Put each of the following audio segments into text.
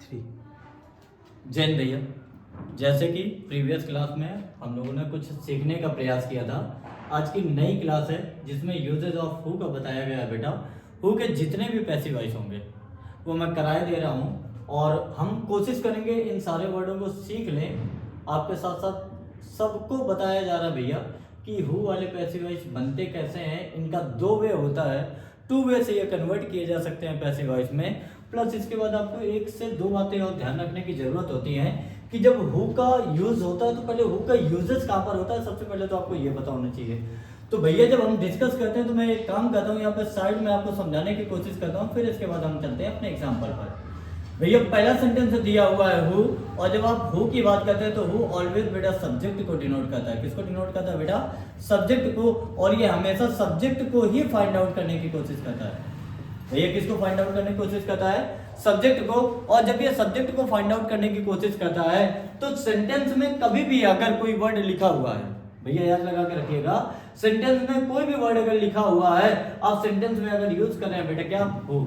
3। जैन भैया, जैसे कि प्रीवियस क्लास में हम लोगों ने कुछ सीखने का प्रयास किया था, आज की नई क्लास है जिसमें यूजेज ऑफ हु का बताया गया है। बेटा, हु के जितने भी पैसिव वॉइस होंगे वो मैं कराए दे रहा हूँ और हम कोशिश करेंगे इन सारे वर्डों को सीख लें। आपके साथ साथ सबको बताया जा रहा है भैया कि हु वाले पैसिव वॉइस बनते कैसे हैं। इनका 2 वे होता है, 2 वे से ये कन्वर्ट किए जा सकते हैं पैसिव वॉइस में। प्लस इसके बाद आपको 1 से 2 बातें और ध्यान रखने की जरूरत होती है कि जब हु का यूज होता है तो पहले हु का यूजेस कहाँ पर होता है, सबसे पहले तो आपको ये पता होना चाहिए। तो भैया जब हम डिस्कस करते हैं तो मैं एक काम करता हूँ, यहाँ पे साइड में आपको समझाने की कोशिश करता हूँ, फिर इसके बाद हम चलते हैं अपने एग्जाम्पल पर। भैया पहला सेंटेंस दिया हुआ है हु, और जब आप हु की बात करते हैं तो हु ऑलवेज बेटा सब्जेक्ट को डिनोट करता है। किसको डिनोट करता है बेटा? सब्जेक्ट को। और ये हमेशा सब्जेक्ट को ही फाइंड आउट करने की कोशिश करता है। भैया किसको फाइंड आउट करने की कोशिश करता है? सब्जेक्ट को। और जब ये सब्जेक्ट को फाइंड आउट करने की कोशिश करता है तो सेंटेंस में कभी भी अगर कोई वर्ड लिखा हुआ है, भैया याद लगा के रखिएगा, सेंटेंस में कोई भी वर्ड अगर लिखा हुआ है, आप सेंटेंस में अगर यूज कर रहे हैं बेटा क्या? हु।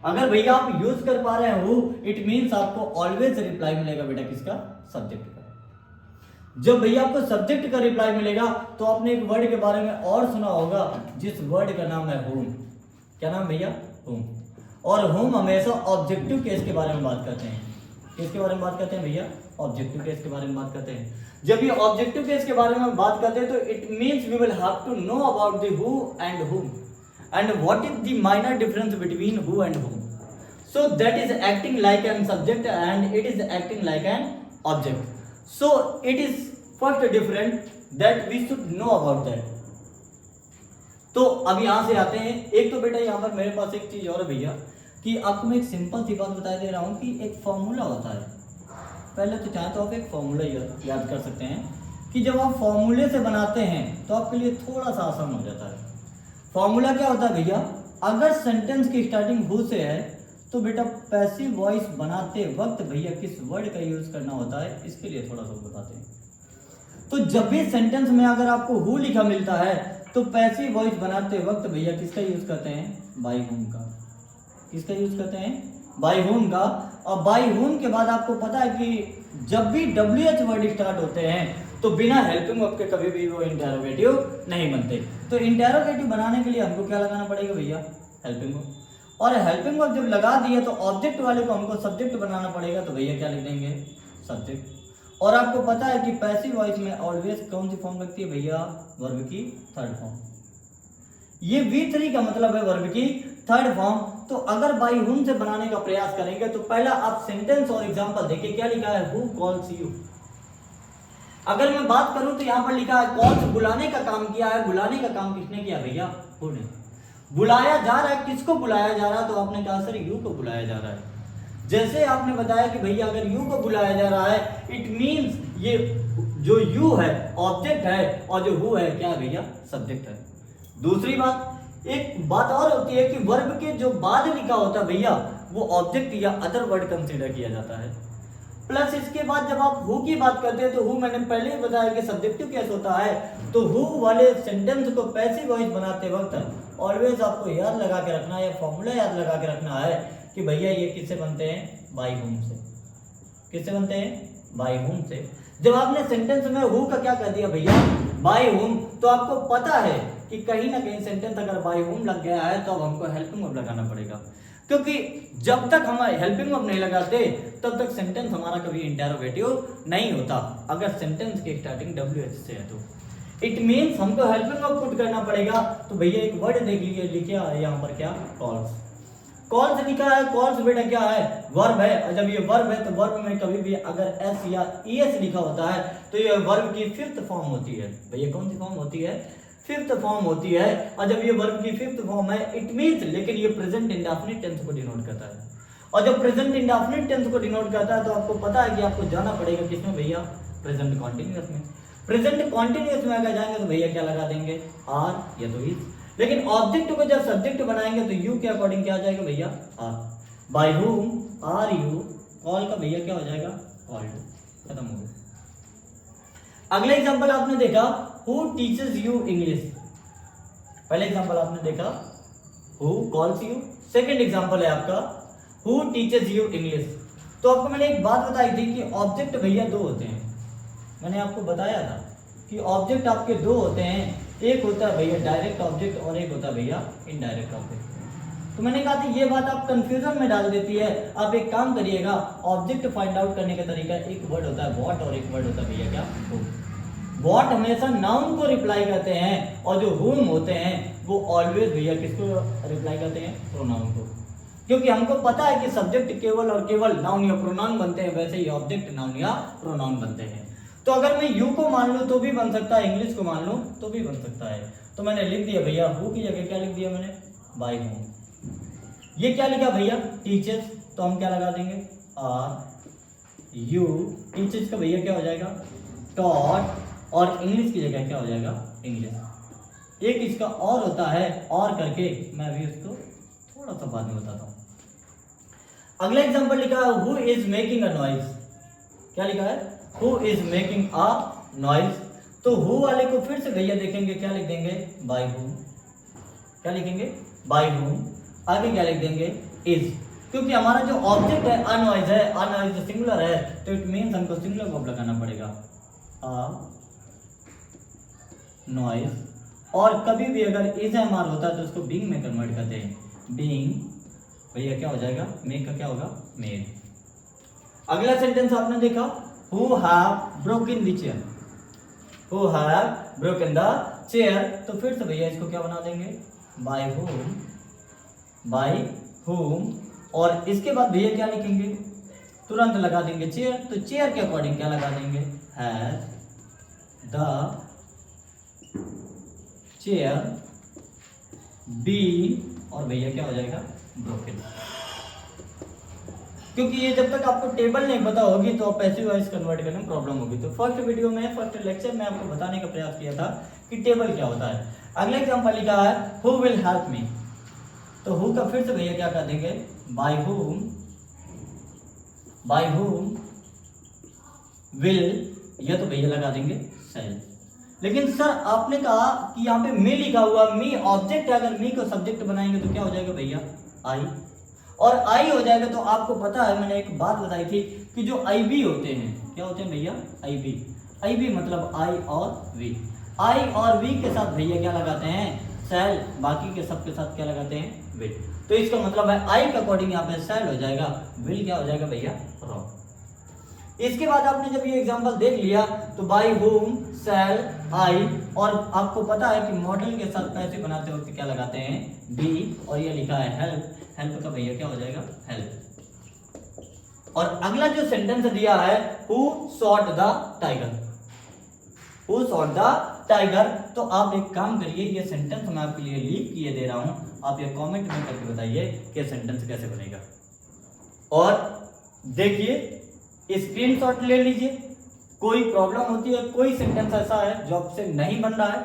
अगर भैया आप यूज कर पा रहे हैं हु, इट मींस आपको ऑलवेज रिप्लाई मिलेगा बेटा किसका? सब्जेक्ट का। जब भैया आपको सब्जेक्ट का रिप्लाई मिलेगा तो आपने एक वर्ड के बारे में और सुना होगा जिस वर्ड का नाम है होम। क्या नाम भैया? होम। और होम हमेशा ऑब्जेक्टिव केस के बारे में बात करते हैं। किसके बारे में बात करते हैं भैया? ऑब्जेक्टिव केस के बारे में बात करते हैं। जब ये ऑब्जेक्टिव केस के बारे में बात करते हैं तो it means we will have to know about the who and whom and what is the minor difference between who and whom. So that is acting like an subject and it is acting like an object. So it is first different that we should know about that. तो अब यहां से आते हैं, एक तो बेटा यहां पर मेरे पास एक चीज और है भैया कि आपको मैं एक सिंपल सी बात बता दे रहा हूं कि एक फॉर्मूला होता है। पहले तो चाहे तो आप एक फॉर्मूला याद कर सकते हैं कि जब आप फॉर्मूले से बनाते हैं तो आपके लिए थोड़ा सा आसान हो जाता है। फॉर्मूला क्या होता है भैया? अगर सेंटेंस की स्टार्टिंग हु से है तो बेटा पैसिव वॉइस बनाते वक्त भैया किस वर्ड का यूज करना होता है, इसके लिए थोड़ा सा बताते हैं। तो जब भी सेंटेंस में अगर आपको हु लिखा मिलता है तो पैसिव वॉइस बनाते वक्त भैया किसका यूज करते हैं? बाय हुम का। किसका यूज करते हैं? बाय हुम का। और बाय हुम के बाद आपको पता है कि जब भी WH वर्ड स्टार्ट होते हैं तो बिना हेल्पिंग वर्ब के कभी भी वो इंटेरोगेटिव नहीं बनते। तो इंटेरोगेटिव बनाने के लिए हमको क्या लगाना पड़ेगा भैया? Helping verb. और हेल्पिंग वर्ब जब लगा दिए तो ऑब्जेक्ट वाले को हमको सब्जेक्ट बनाना पड़ेगा, तो भैया क्या लिख देंगे? सब्जेक्ट। और आपको पता है कि पैसिव वॉइस में ऑलवेज कौन सी फॉर्म लगती है भैया? वर्ब की थर्ड फॉर्म। ये V3 का मतलब है वर्ब की थर्ड फॉर्म। तो अगर बाय हुम से बनाने का प्रयास करेंगे तो पहला आप सेंटेंस और एग्जांपल देखिए क्या लिखा है? Who calls you. अगर मैं बात करूं तो यहां पर लिखा है कॉल्स, बुलाने का काम किया है। बुलाने का काम किसने किया भैया? हु ने। बुलाया जा रहा है, किसको बुलाया जा रहा है? तो आपने कहा सर यू को बुलाया जा रहा है। जैसे आपने बताया कि भैया अगर यू को बुलाया जा रहा है इट मींस ये जो यू है ऑब्जेक्ट है और जो हु है क्या है भैया? सब्जेक्ट है। दूसरी बात, एक बात और होती है कि वर्ब के जो बाद लिखा होता है भैया वो ऑब्जेक्ट या अदर वर्ड कंसीडर किया जाता है। प्लस इसके बाद जब आप हु की बात करते हैं तो हु मैंने पहले ही बताया कि सब्जेक्टिव केस होता है। तो हु वाले सेंटेंस को पैसिव वॉइस बनाते वक्त ऑलवेज आपको याद लगा के रखना है, या फॉर्मूला याद लगा के रखना है कि भैया ये किससे बनते हैं? बाय हुम से। किससे बनते हैं? बाय हुम से। जब आपने सेंटेंस में हु का क्या कर दिया भैया? बाय हुम, तो आपको पता है कि कहीं ना कहीं सेंटेंस अगर बाय हुम लग गया है तो अब हमको हेल्पिंग वर्ब लगाना पड़ेगा, क्योंकि जब तक हम हेल्पिंग वर्ब नहीं लगाते तब तक सेंटेंस हमारा कभी इंटेरोगेटिव नहीं होता। अगर सेंटेंस की स्टार्टिंग WH से है तो इट मींस हमको हेल्पिंग वर्ब पुट करना पड़ेगा। तो भैया एक वर्ड देख लीजिए, लिखिए यहाँ पर क्या? कॉल्स। कॉल्स लिखा है। कॉल्स बेटा क्या है? वर्ब है। और जब ये वर्ब है तो वर्ब में कभी भी अगर एस या ES लिखा होता है तो ये वर्ब की फिफ्थ फॉर्म होती है। भैया कौन सी फॉर्म होती है? फिफ्थ फॉर्म होती है। और जब ये वर्ब की फिफ्थ फॉर्म है इट मींस, लेकिन ये प्रेजेंट इंडेफिनिट टेंस को डिनोट करता है। और जब प्रेजेंट इंडेफिनिट टेंस को डिनोट करता है तो आपको पता है कि आपको जाना पड़ेगा किसमें भैया? प्रेजेंट कॉन्टिन्यूअस में। प्रेजेंट कॉन्टिन्यूअस में अगर जाएंगे तो भैया क्या लगा देंगे? आर या तो इज। लेकिन ऑब्जेक्ट को जब सब्जेक्ट बनाएंगे तो यू के अकॉर्डिंग क्या आ जाएगा भैया? Are. By whom are you call का भैया क्या हो जाएगा? कॉल्ड। खत्म हो गया। अगला एग्जांपल आपने देखा हु टीचेस यू इंग्लिश। पहले एग्जांपल आपने देखा who calls you. Second example है आपका हु टीचेस यू इंग्लिश। तो आपको मैंने एक बात बताई थी कि ऑब्जेक्ट भैया दो होते हैं, मैंने आपको बताया था कि ऑब्जेक्ट आपके दो होते हैं, एक होता है भैया डायरेक्ट ऑब्जेक्ट और एक होता है भैया इनडायरेक्ट ऑब्जेक्ट। तो मैंने कहा था ये बात आप कंफ्यूजन में डाल देती है। आप एक काम करिएगा, ऑब्जेक्ट फाइंड आउट करने का तरीका, एक वर्ड होता है व्हाट और एक वर्ड होता है भैया क्या, हु। व्हाट हमेशा नाउन को रिप्लाई करते हैं और जो हुम होते हैं वो ऑलवेज भैया किसको रिप्लाई करते हैं, प्रोनाउन को। क्योंकि हमको पता है कि सब्जेक्ट केवल और केवल नाउन या प्रोनाउन बनते हैं, वैसे ही ऑब्जेक्ट नाउन या प्रोनाउन बनते हैं। तो अगर मैं यू को मान लूं तो भी बन सकता है, इंग्लिश को मान लूं तो भी बन सकता है। तो मैंने लिख दिया भैया हु की जगह क्या लिख दिया मैंने, बाय होम। ये क्या लिखा भैया, टीचर्स, तो हम क्या लगा देंगे, आर यू। टीचर्स का भैया क्या हो जाएगा, टॉट, और इंग्लिश की जगह क्या हो जाएगा, इंग्लिश। एक इसका और होता है, और करके मैं अभी उसको थोड़ा सा बाद में बताता हूं। अगला एग्जांपल लिखा है who is making a noise. क्या लिखा है, who is making a noise. तो हु वाले को फिर से भैया देखेंगे, क्या लिख देंगे, बाय हुम। क्या लिखेंगे, बाय हुम। आगे क्या लिख देंगे, इज। क्योंकि हमारा जो ऑब्जेक्ट है अनॉइज है, अनॉइज सिंगुलर है, तो इट मींस हमको सिंगुलर वर्ब लगाना पड़ेगा, अ नॉइज। और कभी भी अगर इज हमारा होता है तो उसको बीइंग में कन्वर्ट करते हैं, बीइंग भैया क्या हो जाएगा, मेक का क्या होगा, मेड। अगला सेंटेंस आपने देखा, who have broken the chair. Who have broken the chair. तो फिर से भैया इसको क्या बना देंगे, बाय हुम, बाय हुम। और इसके बाद भैया क्या लिखेंगे, तुरंत लगा देंगे चेयर। तो चेयर के अकॉर्डिंग क्या लगा देंगे, हैज द चेयर बीन, और भैया क्या हो जाएगा, ब्रोकन। क्योंकि ये जब तक आपको टेबल नहीं पता होगी तो आप पैसिव वॉइस कन्वर्ट करने में प्रॉब्लम होगी। तो फर्स्ट वीडियो में, फर्स्ट लेक्चर में आपको बताने का प्रयास किया था कि टेबल क्या होता है। अगला एग्जांपल लिखा है हु विल हेल्प मी। तो हु का फिर से भैया क्या कर देंगे, by whom, by whom will, या तो भैया लगा देंगे सेल। लेकिन सर आपने कहा कि यहाँ पे मी लिखा हुआ, मी ऑब्जेक्ट है, अगर मी को सब्जेक्ट बनाएंगे तो क्या हो जाएगा भैया, आई। और आई हो जाएगा तो आपको पता है, मैंने एक बात बताई थी कि जो आई बी होते हैं, क्या होते हैं भैया, आई बी। आई बी मतलब आई और वी। आई और वी के साथ भैया क्या लगाते हैं, सेल। बाकी के सब के साथ क्या लगाते हैं, विल। तो इसका मतलब है आई के अकॉर्डिंग यहाँ पे सेल हो जाएगा, विल क्या हो जाएगा भैया, रॉन्ग। इसके बाद आपने जब ये एग्जांपल देख लिया तो बाय होम, सेल, आई, और आपको पता है कि मॉडल के साथ पैसे बनाते वक्त क्या लगाते हैं, बी। और ये लिखा है हेल्प, हेल्प का भैया क्या हो जाएगा, हेल्प। और अगला जो सेंटेंस दिया है who shot the tiger, who shot the tiger. तो आप एक काम करिए, ये सेंटेंस मैं आपके लिए लीव किए दे रहा हूं, आप ये कमेंट में करके बताइए कि सेंटेंस कैसे बनेगा। और देखिए स्क्रीनशॉट ले लीजिए, कोई प्रॉब्लम होती है, कोई सेंटेंस ऐसा है जो आपसे नहीं बन रहा है,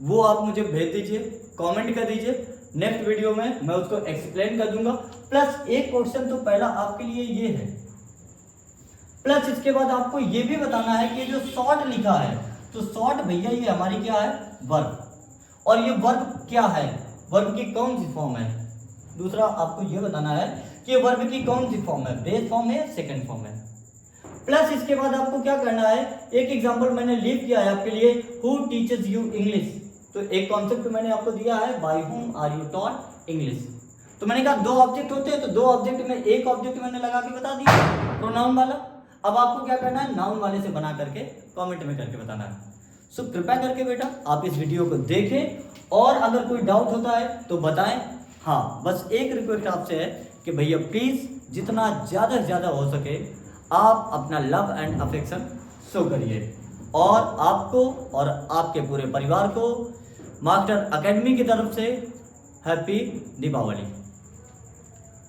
वो आप मुझे भेज दीजिए, कमेंट कर दीजिए। नेक्स्ट वीडियो में मैं उसको एक्सप्लेन कर दूंगा। प्लस एक क्वेश्चन तो पहला आपके लिए ये है, प्लस इसके बाद आपको ये भी बताना है कि जो शॉर्ट लिखा है, तो शॉर्ट भैया ये हमारी क्या है, वर्ब। और ये वर्ब क्या है, वर्ब की कौन सी फॉर्म है। दूसरा आपको ये बताना है कि वर्ब की कौन सी फॉर्म है, बेस फॉर्म है, सेकंड फॉर्म है। प्लस इसके बाद आपको क्या करना है, एक एग्जांपल मैंने लीव किया है आपके लिए, हु टीचेस यू इंग्लिश। तो एक कॉन्सेप्ट मैंने आपको दिया है, bye whom are you taught English. तो मैंने कहा दो ऑब्जेक्ट होते हैं, तो दो ऑब्जेक्ट में एक ऑब्जेक्ट मैंने लगा के बता दिया, प्रोनाउन वाला। अब आपको क्या करना है, नाउन वाले से बना करके कमेंट में करके बताना है। सो कृपया करके बेटा आप इस वीडियो को देखें, और अगर कोई डाउट होता है तो बताएं। हाँ, बस एक रिक्वेस्ट आपसे है कि भैया प्लीज जितना ज़्यादा से ज़्यादा हो सके आप अपना लव एंड अफेक्शन शो करिए, और आपको और आपके पूरे परिवार को मास्टर एकेडमी की तरफ से हैप्पी दीपावली।